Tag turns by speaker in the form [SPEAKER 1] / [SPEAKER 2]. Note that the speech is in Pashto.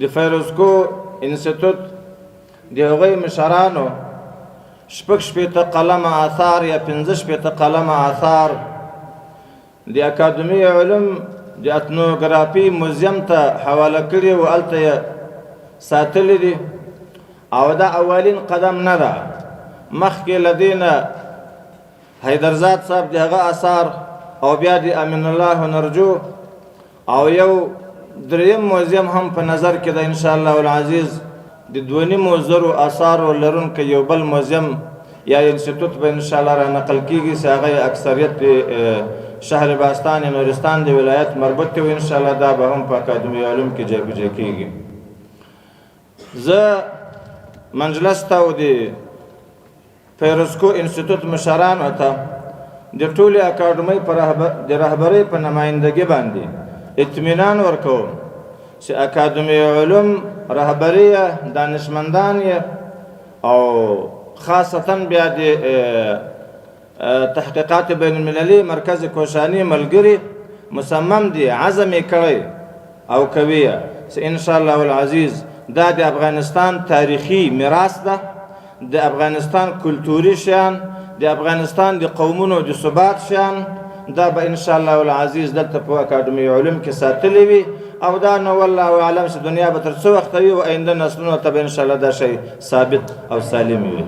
[SPEAKER 1] د فیروزکو انسټیټوټ د هغوی مشرانو شپږ شپېته قلمه آثار یا پنځه شپېته قلمه آثار د اکاډمي علوم د اتنوګرافي موزیم ته حواله کړي و، هلته یې ساتلي دي. او دا اولین قدم نه ده، مخکې له دې نه حیدرزاد صاحب د هغه اثار او بیا د امین الله نرجو او یو دریم موزیم هم په نظر کې ده انشاءالله العزیز. د 2.5 اثارو لرونکی یو بل موزیم یا انسټیټوټ به انشاءالله را نقل کېږي چې هغه اکثریت شهر باستان نورستان د ولایت مربوط دی و. انشاءالله دا به هم په اکاډمي علوم کې جایگزین کېږي. زه مجلس ته او د فیروزکو انسټیټوټ مشرانو ته د ټولې اکاډمۍ د رهبرۍ په نمایندګۍ باندې اطمینان ورکوم چې اکاډمي علوم رهبري دانشمندان او خاصتا بیا د تحقیقات بین المللي مرکز کوشاني ملګري مصمم دي، عزم یې کړی او کوي چې انشاءالله العزیز دا د افغانستان تاریخي میراث ده، د افغانستان کلتوري شیان، د افغانستان د قومونو د ثبات شیان، دا به انشاءالله العزیز دلته په اکاډمي علوم کې ساتلی وي. او دا نو والله اعلم چې دنیا به تر څو وخته وي او آینده نسلونو ته به انشاءالله دا شی ثابت او سالم وي.